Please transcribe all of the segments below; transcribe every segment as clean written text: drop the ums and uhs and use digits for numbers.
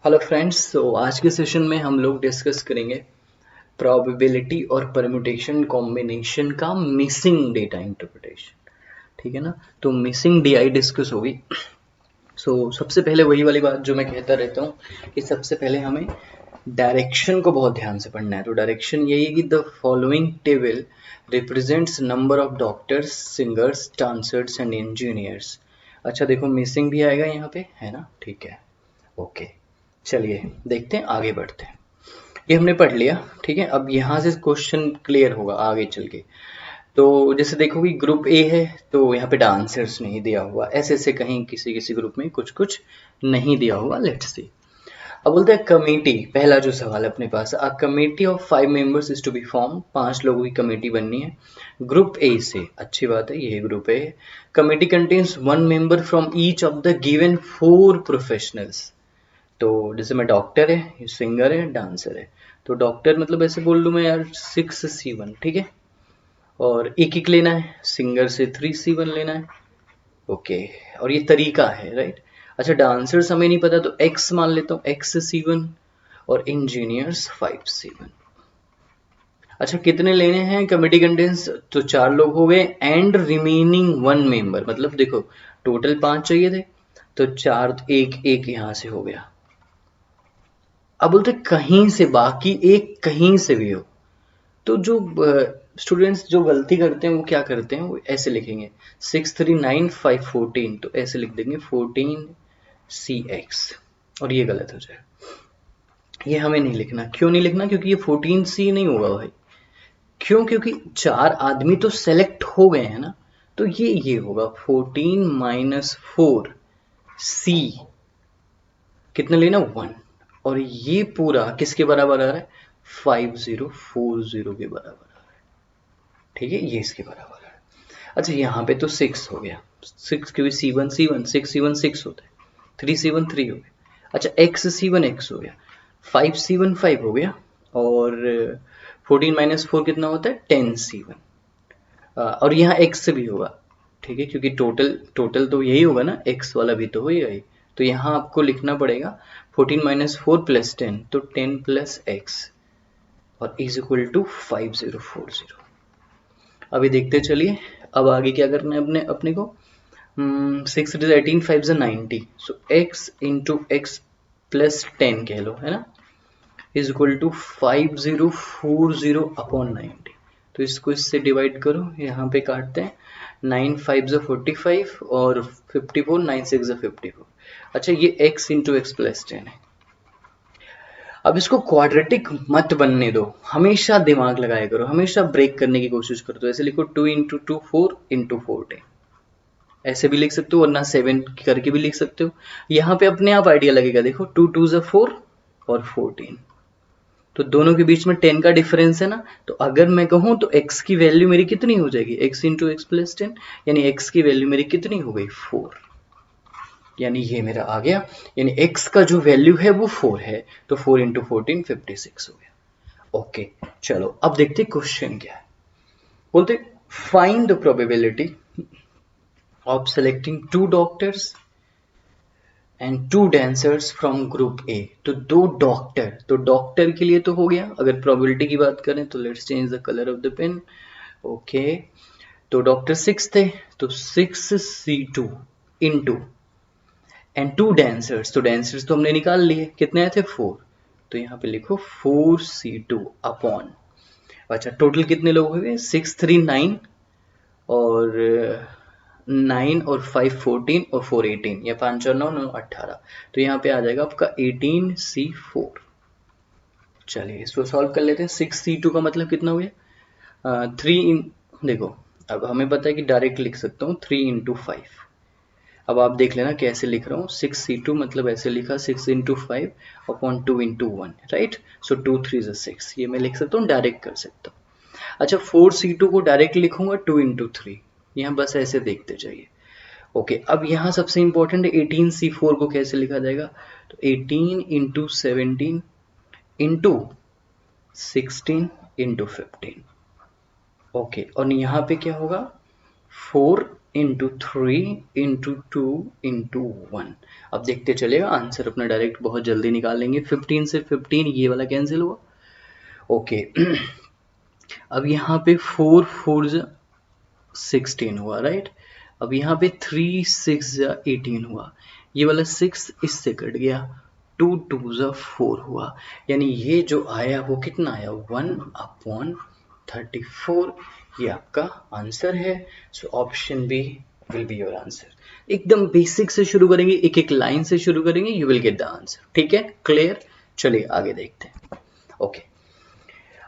Hello friends. तो आज के सेशन में हम लोग डिस्कस करेंगे प्रोबेबिलिटी और परम्यूटेशन कॉम्बिनेशन का मिसिंग डेटा इंटरप्रिटेशन। ठीक है ना। तो मिसिंग डीआई डिस्कस होगी। सबसे पहले वही वाली बात जो मैं कहता रहता हूँ कि सबसे पहले हमें डायरेक्शन को बहुत ध्यान से पढ़ना है। तो डायरेक्शन यही है कि the following table represents number of doctors, singers, dancers and engineers. अच्छा देखो, मिसिंग भी आएगा यहाँ पे, है ना। ठीक है, ओके। चलिए देखते हैं, आगे बढ़ते हैं। ये हमने पढ़ लिया, ठीक है। अब यहाँ से क्वेश्चन क्लियर होगा आगे चल के। तो जैसे देखो कि ग्रुप ए है, तो यहाँ पे डांसर्स नहीं दिया हुआ, ऐसे ऐसे कहीं किसी किसी ग्रुप में कुछ कुछ नहीं दिया हुआ। Let's see. अब बोलते हैं कमेटी। पहला जो सवाल है अपने पास, a committee of 5 members is to be form. 5 लोगों की कमेटी बननी है ग्रुप ए से। अच्छी बात है, ये ग्रुप ए है। Committee contains 1 member from each of the given 4 professionals. तो जैसे मैं डॉक्टर है, ये सिंगर है, डांसर है। तो डॉक्टर मतलब ऐसे बोल दूं मैं यार 6C1, ठीक है। और एक एक लेना है, सिंगर से 3C1 लेना है। ओके। और ये तरीका है, राइट। अच्छा डांसर्स हमें नहीं पता, तो एक्स मान लेता हूँ, XC1। और इंजीनियर्स 5C1। अच्छा कितने लेने हैं कमेटी कंटेंट्स, तो 4 लोग हो गए एंड रिमेनिंग 1 मेंबर। मतलब देखो टोटल 5 चाहिए थे, तो 4 एक एक यहाँ से हो गया। अब बोलते कहीं से, बाकी एक कहीं से भी हो। तो जो स्टूडेंट्स जो गलती करते हैं वो क्या करते हैं, वो ऐसे लिखेंगे 6, 3, 9, 5, 14। तो ऐसे लिख देंगे 14CX, और ये गलत हो जाए। ये हमें नहीं लिखना। क्यों नहीं लिखना? क्योंकि ये 14C नहीं होगा भाई। क्यों? क्योंकि 4 आदमी तो सेलेक्ट हो गए हैं ना। तो ये होगा 14 - 4C। कितना लेना? 1। और ये पूरा किसके बराबर आ रहा है? 5040 के बराबर आ रहा है। ठीक है, ये इसके बराबर है। अच्छा यहाँ पे तो 6 हो गया। 6 क्योंकि C1 6C1 6 होता है। 3C1 3 हो गया। अच्छा XC1 X हो गया। 5C1 5 हो गया। और 14 - 4 कितना होता है? 10C1। और यहाँ X भी होगा, ठीक है, क्योंकि टोटल टोटल तो यही होगा ना, X वाला भी तो होगा ही। तो यहाँ आपको लिखना पड़ेगा 14 - 4 + 10, तो 10 + X और इज इक्वल टू 5040। अभी देखते चलिए। अब आगे क्या करना है अपने अपने को। 6 × 18 5 × 90। सो x इंटू एक्स प्लस 10 कह लो, है ना, इज इक्वल टू 5040 अपॉन 90। तो इसको इससे डिवाइड करो, यहाँ पे काटते हैं। 9 5 × 45 और 54, 9 6 × 54। अच्छा ये x इंटू एक्स प्लस 10 है। अब इसको क्वाड्रेटिक मत बनने दो, हमेशा दिमाग लगाया करो, हमेशा ब्रेक करने की कोशिश करो। तो ऐसे लिखो 2 × 2 4 × 14। ऐसे भी लिख सकते हो, वरना 7 करके भी लिख सकते हो। यहाँ पे अपने आप आइडिया लगेगा। देखो 2 2 = 4 और 14, तो दोनों के बीच में 10 का डिफरेंस है ना। तो अगर मैं कहूँ तो x की वैल्यू मेरी कितनी हो जाएगी? x इंटू एक्स प्लस 10, यानी x की वैल्यू मेरी कितनी हो गई? 4। यानी ये मेरा आ गया, यानी x का जो वैल्यू है वो 4 है। तो 4 इंटू 14 56 हो गया। ओके, चलो अब देखते क्वेश्चन क्या है। बोलते find the probability of selecting 2 doctors and 2 dancers from group A. तो 2 डॉक्टर, तो डॉक्टर के लिए तो हो गया। अगर प्रोबेबिलिटी की बात करें तो let's change the colour of the pen. Okay, तो डॉक्टर 6 थे, तो 6C2 इंटू एंड 2 डांसर्स। तो डांसर्स तो हमने निकाल लिए, कितने आए थे? 4। तो यहाँ पे लिखो 4C2 अपॉन। अच्छा टोटल कितने लोग हुए? 6 3 9 और 9 और 5 14 और 4 18, या 5 और 9 9 18। तो यहाँ पे आ जाएगा आपका 18C4। चलिए इसको सॉल्व कर लेते हैं। 6C2 का मतलब कितना हो गया? 3 देखो, अब हमें पता है कि डायरेक्ट लिख सकता हूँ 3 × 5। अब आप देख लेना कैसे लिख रहा हूँ। 6C2 मतलब ऐसे लिखा 6 × 5 अपॉन 2 × 1, राइट। सो 2 3 = 6, ये मैं लिख सकता हूँ, डायरेक्ट कर सकता हूँ। अच्छा 4C2 को डायरेक्ट लिखूंगा 2 × 3, यहाँ बस ऐसे देखते जाइए। ओके, अब यहाँ सबसे इंपॉर्टेंट 18C4 को कैसे लिखा जाएगा? तो 18 × 17 इंटू 16 × 15। ओके, और यहाँ पे क्या होगा? 4 इंटू 3 इंटू 2 इंटू 1। अब देखते चलेगा, आंसर अपना डायरेक्ट बहुत जल्दी निकाल लेंगे। 15 से 15 ये वाला कैंसिल हुआ। ओके अब यहाँ पे 4 4 16 हुआ, राइट। अब यहाँ पे 3 6 18 हुआ, ये वाला 6 इससे कट गया, 2 2 4 हुआ, यानी ये जो आया वो कितना आया, 1/34। ये आपका आंसर है। So option B will be your answer. एकदम बेसिक से शुरू करेंगे, एक एक लाइन से शुरू करेंगे, you will get the answer. ठीक है, क्लियर। चलिए आगे देखते हैं। ओके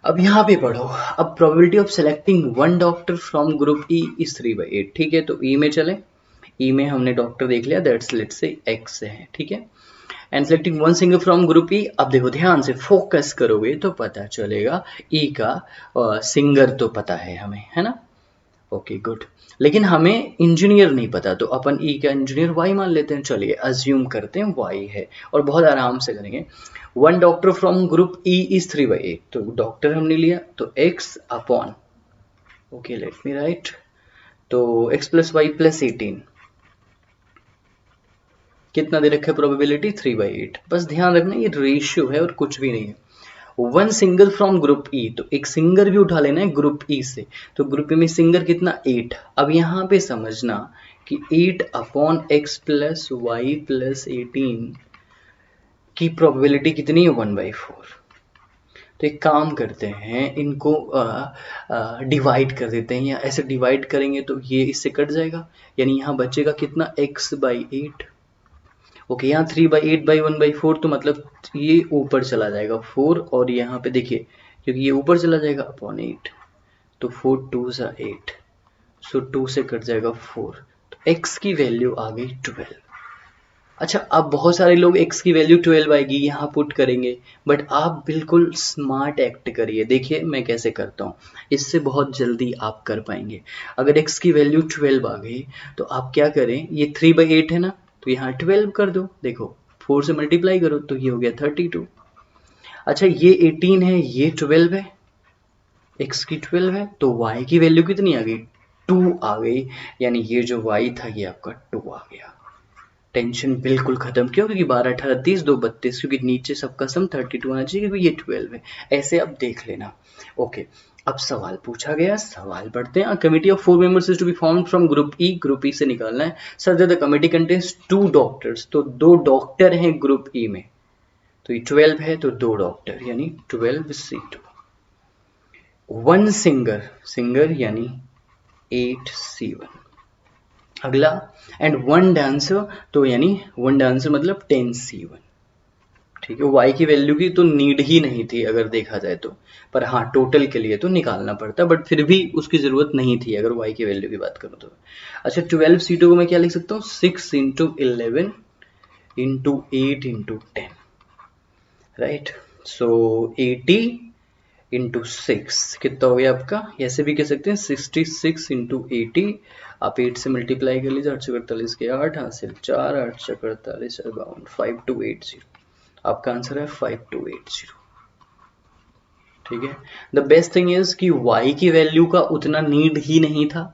अब यहाँ पे पढ़ो, अब probability of selecting one doctor from group E is 3/8। ठीक है, तो ई में चले, ई में हमने डॉक्टर देख लिया, दैट्स लेट्स से एक्स से है। ठीक है, and selecting one singer from group ई। अब देखो ध्यान से फोकस करोगे तो पता चलेगा, ई का सिंगर तो पता है हमें, है ना। ओके गुड, लेकिन हमें इंजीनियर नहीं पता, तो अपन ई का इंजीनियर वाई मान लेते हैं। चलिए अज्यूम करते हैं वाई है, और बहुत आराम से करेंगे। One doctor from group E is 3/8, तो डॉक्टर हमने लिया, तो x upon, okay let me right, तो x प्लस वाई प्लस 18, कितना दे रखा है प्रोबेबिलिटी, 3/8। बस ध्यान रखना ये रेशियो है और कुछ भी नहीं है। वन सिंगर फ्रॉम ग्रुप ई, तो एक सिंगर भी उठा लेना है ग्रुप ई से, तो ग्रुप ई में सिंगर कितना, 8। अब यहाँ पे समझना कि 8 upon x plus y plus 18 की प्रोबेबिलिटी कितनी है, 1/4। तो एक काम करते हैं, इनको डिवाइड कर देते हैं, या ऐसे डिवाइड करेंगे तो ये इससे कट जाएगा, यानी यहाँ बचेगा कितना, x/8। ओके, यहाँ 3/8/1/4, तो मतलब ये ऊपर चला जाएगा 4, और यहाँ पे देखिए क्योंकि ये ऊपर चला जाएगा अपॉन 8, तो 4 2 8, सो 2 से कट जाएगा 4, तो x की वैल्यू आ गई 12। अच्छा, अब बहुत सारे लोग x की वैल्यू 12 आएगी यहाँ पुट करेंगे, बट आप बिल्कुल स्मार्ट एक्ट करिए। देखिए मैं कैसे करता हूँ, इससे बहुत जल्दी आप कर पाएंगे। अगर x की वैल्यू 12 आ गई तो आप क्या करें, ये 3/8 है ना, तो यहाँ 12 कर दो, देखो 4 से मल्टीप्लाई करो तो ये हो गया 32। अच्छा ये 18 है, ये 12 है, x की 12 है, तो y की वैल्यू कितनी आ गई, 2 आ गई, यानी ये जो y था ये आपका 2 आ गया। टेंशन बिल्कुल खत्म, क्यों, क्योंकि 12 18 30 2 32, क्योंकि नीचे सबका सम 32 आना चाहिए, क्योंकि ये 12 है। ऐसे अब देख लेना। ओके अब सवाल पूछा गया, सवाल पढ़ते हैं। Committee of 4 members is to be formed from group E से निकालना है। Sir the committee contains 2 doctors, तो 2 डॉक्टर हैं ग्रुप ई में, तो ये 12 है, तो 2 डॉक्टर यानी 12C2। वन सिंगर यानी 8C1। अगला, एंड वन डांसर, तो यानी वन डांसर मतलब 10C1। ठीक है, y की वैल्यू की तो नीड ही नहीं थी अगर देखा जाए तो, पर हाँ टोटल के लिए तो निकालना पड़ता, बट फिर भी उसकी जरूरत नहीं थी अगर y की वैल्यू की बात करूँ तो। अच्छा 12C2 को मैं क्या लिख सकता हूँ, 6 × 11 × 8 × 10, राइट। सो 80 × 6 कितना हो गया आपका, ऐसे भी कह सकते हैं 66 × 80, आप 8 से मल्टीप्लाई कर लीजिए, 848 के 8 हासिल 4, 848 52, 5280, आपका आंसर है 5280। ठीक है, द बेस्ट थिंग इज कि y की वैल्यू का उतना नीड ही नहीं था,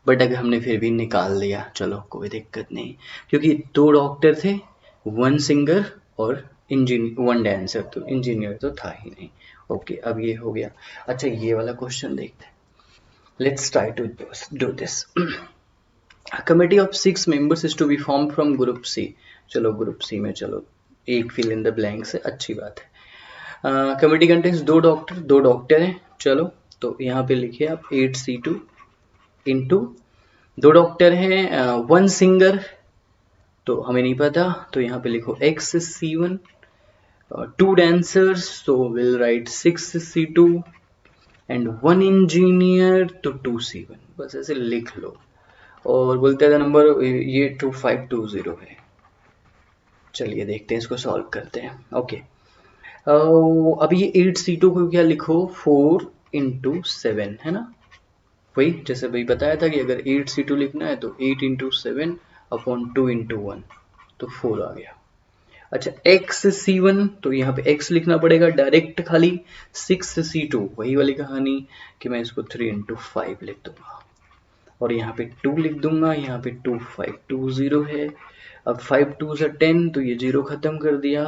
बट अगर हमने फिर भी निकाल लिया, चलो कोई दिक्कत नहीं, क्योंकि 2 डॉक्टर थे, 1 सिंगर और इंजीनियर, 1 डांसर, तो इंजीनियर तो था ही नहीं। ओके अब ये हो गया। अच्छा ये वाला क्वेश्चन देखते हैं, let's try to do this. Committee of 6 members is to be form from group C. चलो ग्रुप सी में चलो एक फिल इन द ब्लैंक से, अच्छी बात है। कमिटी कंटेन्स 2 डॉक्टर हैं, चलो तो यहाँ पे लिखिए आप 8C2 इंटू 2 डॉक्टर हैं, 1 सिंगर तो हमें नहीं पता, तो यहाँ पे लिखो XC1, 2 dancers, so we'll write 6C2 and 1 engineer तो 2C1, बस ऐसे लिख लो। और बोलते हैं नंबर ये 2520 है। चलिए देखते हैं, इसको सॉल्व करते हैं। ओके अब ये 8C2 को क्या लिखो, 4 × 7 है ना, वही जैसे भाई बताया था कि अगर 8C2 लिखना है तो 8 × 7 अपॉन 2 × 1, तो 4 आ गया। अच्छा XC1, तो यहाँ पे x लिखना पड़ेगा डायरेक्ट खाली, 6C2 वही वाली कहानी कि मैं इसको 3 × 5 लिख दूंगा। और यहाँ पे 2 लिख दूंगा, यहाँ पे 2 5 2 0 है। अब 5 2 से 10, तो ये 0 खत्म कर दिया।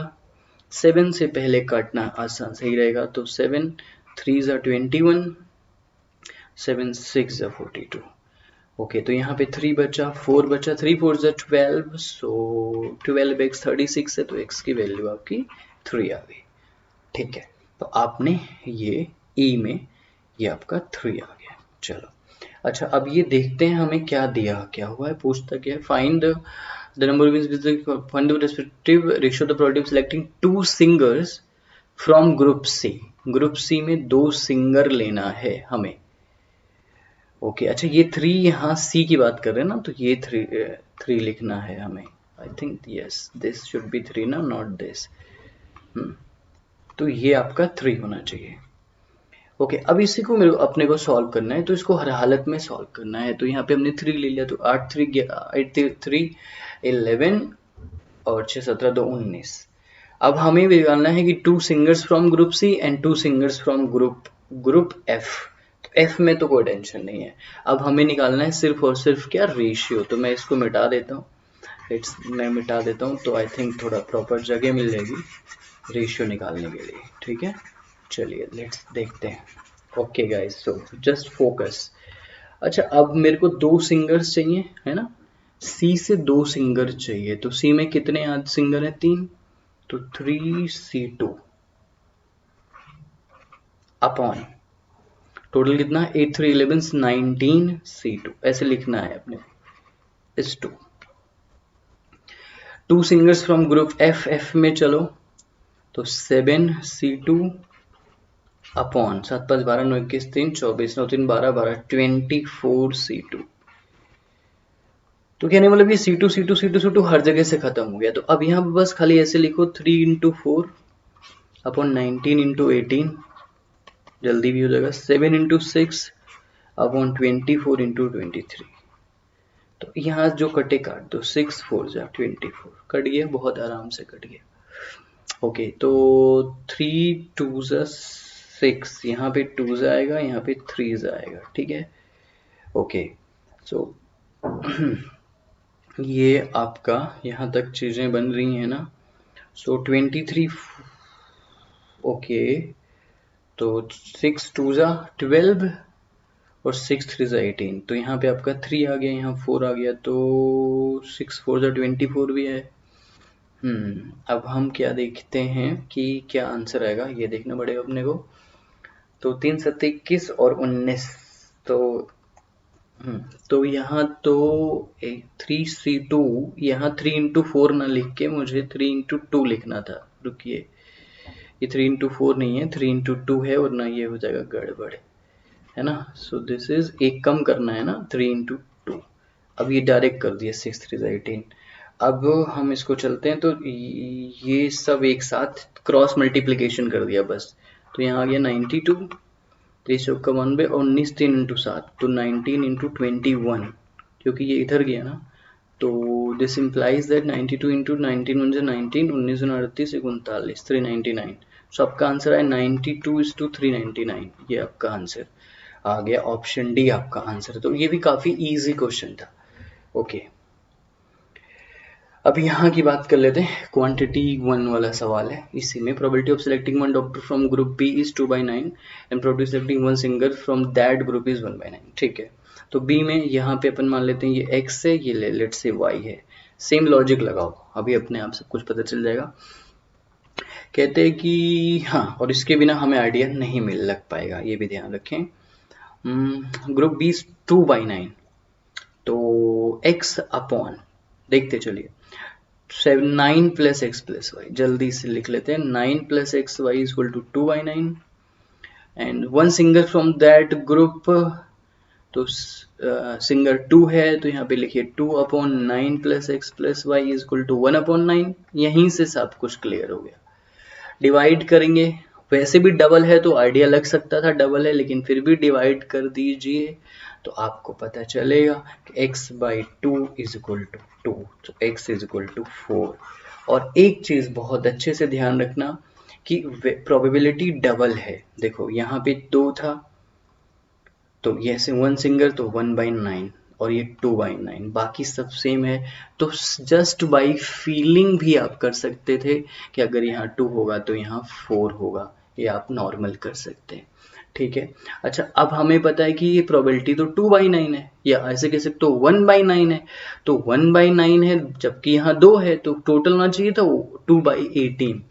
7 से पहले काटना आसान सही रहेगा, तो 7 3 जा 21, 7 6 जा 42। ओके, तो यहाँ पे 3 बचा, 4 बचा, 3 4 जा 12, सो 12x 36 है, तो x की वैल्यू आपकी 3 आ गई। ठीक है, तो आपने ये ई में ये आपका 3 आ गया। चलो अच्छा, अब ये देखते हैं हमें क्या दिया, क्या हुआ है, पूछता क्या है, find the number of find the respective ratio the probability of selecting 2 singers from group C. Group C में 2 सिंगर लेना है हमें। ओके अच्छा, ये 3 यहाँ सी की बात कर रहे हैं ना, तो ये 3 लिखना है हमें। I think yes, this should be 3 ना, नॉट दिस। तो ये आपका 3 होना चाहिए। ओके, अब इसी को मेरे अपने को सॉल्व करना है, तो इसको हर हालत में सॉल्व करना है। तो यहाँ पे हमने 3 ले लिया, तो 8 3 11 और 6 17 2 19। अब हमें निकालना है कि 2 singers from group C and 2 singers from group F. तो एफ में तो कोई टेंशन नहीं है। अब हमें निकालना है सिर्फ और सिर्फ क्या, रेशियो। तो मैं इसको मिटा देता हूँ, मैं मिटा देता हूँ, तो आई थिंक थोड़ा प्रॉपर जगह मिल जाएगी रेशियो निकालने के लिए। ठीक है, चलिए लेट्स देखते हैं। Okay guys, so just focus. अच्छा, अब मेरे को 2 सिंगर्स चाहिए, है ना, सी से 2 सिंगर चाहिए। तो सी में कितने सिंगर हैं, 3, तो 3C2 अपॉन टोटल कितना, 8 3 11 19C2, ऐसे लिखना है अपने इस 2 singers from group F. F में चलो, तो 7C2 अपॉन 7 5 12 9 21 3 24 9 3 12 12 24C2। तो कहने मतलब ये C2 C2 C2 C2 हर जगह से खत्म हो गया। तो अब यहाँ पे बस खाली ऐसे लिखो 3 इंटू 4 अपॉन 19 इंटू 18, जल्दी भी हो जाएगा, 7 इंटू 6 अपॉन 24 इंटू 23। तो यहाँ जो कटे काट दो, 6 4 जा 24, कट गया, बहुत आराम से कट गया। ओके, तो 3 2 जा 6, यहाँ पे 2 जाएगा, यहाँ पे 3 जाएगा। ठीक है, ओके, सो ये आपका यहाँ तक चीजें बन रही हैं ना। सो 23, ओके, तो 6 2 जा 12 और 6 3 जा 18, तो यहाँ पे आपका 3 आ गया, यहाँ 4 आ गया, तो 6 4 जा 24 भी है। अब हम क्या देखते हैं कि क्या आंसर आएगा, ये देखना पड़ेगा अपने को। तो 3 7 21 और 19, तो यहाँ तो 3C2, यहाँ 3 इंटू 4 ना लिख के मुझे 3 इंटू 2 लिखना था। रुकिए, ये 3 इंटू 4 नहीं है, 3 इंटू 2 है, और ना ये हो जाएगा गड़बड़, है ना। सो दिस इज, एक कम करना है ना, 3 इंटू 2। अब ये डायरेक्ट कर दिया 6 3 18। अब हम इसको चलते हैं, तो ये सब एक साथ क्रॉस मल्टीप्लीकेशन कर दिया बस। तो यहाँ आ गया 92, 3 का 1 बाई 19 3 इंटू 7, तो 19 इंटू 21, क्योंकि ये इधर गया ना, तो दिस इम्प्लाइज दैट 92 इंटू 19 1 19, 19 38 39 399। सो आपका आंसर है 92:399। ये आपका आंसर आ गया, ऑप्शन डी आपका आंसर। तो ये भी काफी इजी क्वेश्चन था। ओके, अब यहाँ की बात कर लेते हैं, क्वांटिटी 1 वाला सवाल है। इसी में probability of selecting one doctor from group B is 2/9 and probability selecting one singer from that group is 1/9। ठीक है, तो बी में यहाँ पे अपन मान लेते हैं ये x है, ये लेट्स से y है। सेम लॉजिक लगाओ, अभी अपने आप सब कुछ पता चल जाएगा। कहते हैं कि हाँ, और इसके बिना हमें आइडिया नहीं मिल लग पाएगा, ये भी ध्यान रखें। ग्रुप बी 2/9, तो x अपॉन, देखते चलिए, 9 प्लस एक्स प्लस वाई, जल्दी से लिख लेते हैं, 9 plus x y is equal to 2/9 and one singer from that group, तो सिंगर 2 है, तो यहाँ पे लिखिए 2/9 plus x plus y is equal to 1/9। यहीं से सब कुछ क्लियर हो गया। डिवाइड करेंगे, वैसे भी डबल है तो आइडिया लग सकता था डबल है, लेकिन फिर भी डिवाइड कर दीजिए तो आपको पता चलेगा कि x/2 इज इक्वल टू 2, तो x इज इक्वल टू 4। और एक चीज बहुत अच्छे से ध्यान रखना कि प्रोबेबिलिटी डबल है। देखो यहाँ पे 2 था, तो ये वन सिंगर, तो 1/9, और ये 2/9, बाकी सब सेम है। तो जस्ट बाई फीलिंग भी आप कर सकते थे कि अगर यहाँ 2 होगा तो यहाँ 4 होगा, ये आप नॉर्मल कर सकते हैं, ठीक है। अच्छा, अब हमें पता है कि ये प्रोबेबिलिटी तो 2/9 है, या ऐसे कह सकते हो 1/9 है। तो 1/9 है जबकि यहाँ 2 है, तो टोटल होना चाहिए था 2/18,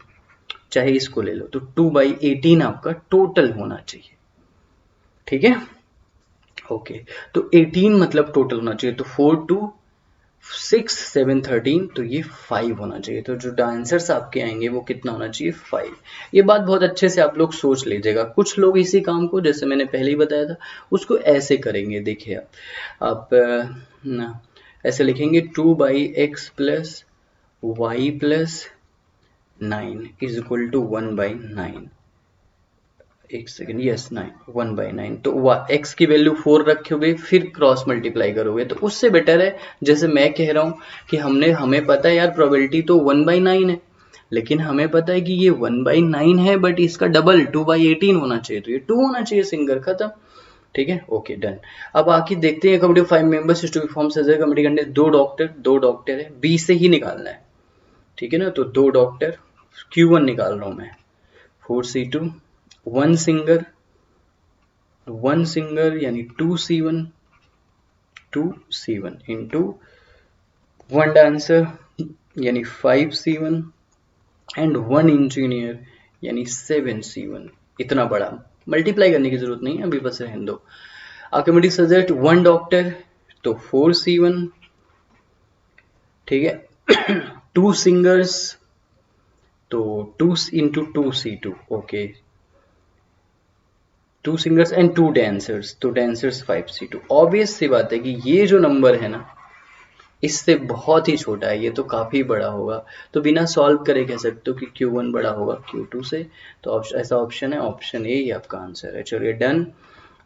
चाहे इसको ले लो, तो 2/18 आपका टोटल होना चाहिए, ठीक है। ओके, तो 18 मतलब टोटल होना चाहिए, तो 4 2 6 7 13, तो ये 5 होना चाहिए। तो जो आंसर्स आपके आएंगे वो कितना होना चाहिए, 5। ये बात बहुत अच्छे से आप लोग सोच लीजिएगा। कुछ लोग इसी काम को, जैसे मैंने पहले ही बताया था, उसको ऐसे करेंगे। देखिए आप ना ऐसे लिखेंगे 2/x plus y plus 9 is equal to 1/9। एक सेकेंड, यस 9, 1/9। तो x की वैल्यू 4 रखोगे, फिर क्रॉस मल्टीप्लाई करोगे, तो उससे बेटर है, जैसे मैं कह रहा हूँ कि हमें पता है यार प्रोबेबिलिटी तो 1/9 है, लेकिन हमें पता है कि ये 1/9 है, बट इसका डबल 2/18 होना चाहिए, तो ये 2 होना चाहिए, सिंगल, खत्म, ठीक है। Okay, done. अब आके देखते हैं committee 5 members to be form as a committee contest. दो डॉक्टर है, बी से ही निकालना है, ठीक है ना। तो 2 डॉक्टर, Q1 निकाल रहा हूं मैं, 4C2, वन सिंगर यानी 2C1 इंटू वन डांसर यानी 5C1 एंड वन इंजीनियर यानी 7C1। इतना बड़ा मल्टीप्लाई करने की जरूरत नहीं है, अभी बस रहने दो। कमिटी सजेस्ट वन डॉक्टर, तो 4C1, ठीक है। 2 सिंगर्स, तो 2 into 2C2, okay. 2 singers and 2 dancers, तो डांसर्स 5C2। ऑब्वियस सी बात है कि ये जो नंबर है ना, इससे बहुत ही छोटा है, ये तो काफी बड़ा होगा। तो बिना सॉल्व करे कह सकते हो कि Q1 बड़ा होगा Q2 से। तो ऐसा ऑप्शन है, ऑप्शन ए, ये आपका आंसर है। चलिए डन।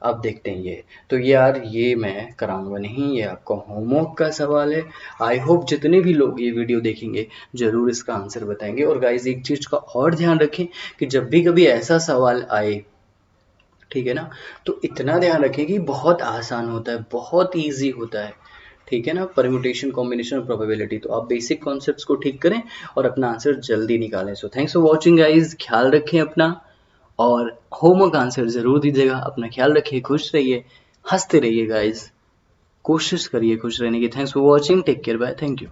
अब देखते हैं ये, तो यार ये मैं कराऊंगा नहीं, ये आपका होमवर्क का सवाल है। आई होप जितने भी लोग ये वीडियो देखेंगे जरूर इसका आंसर बताएंगे। और गाइज एक चीज का और ध्यान रखें कि जब भी कभी ऐसा सवाल आए, ठीक है ना, तो इतना ध्यान रखें कि बहुत आसान होता है, बहुत इजी होता है, ठीक है ना। परम्यूटेशन, कॉम्बिनेशन और प्रोबेबिलिटी, तो आप बेसिक कॉन्सेप्ट्स को ठीक करें और अपना आंसर जल्दी निकालें। So thanks for watching guys, ख्याल रखें अपना, और होमवर्क आंसर जरूर दीजिएगा। अपना ख्याल रखिए, खुश रहिए, हंसते रहिए गाइज, कोशिश करिए खुश रहने की। Thanks for watching, take care, bye, thank you.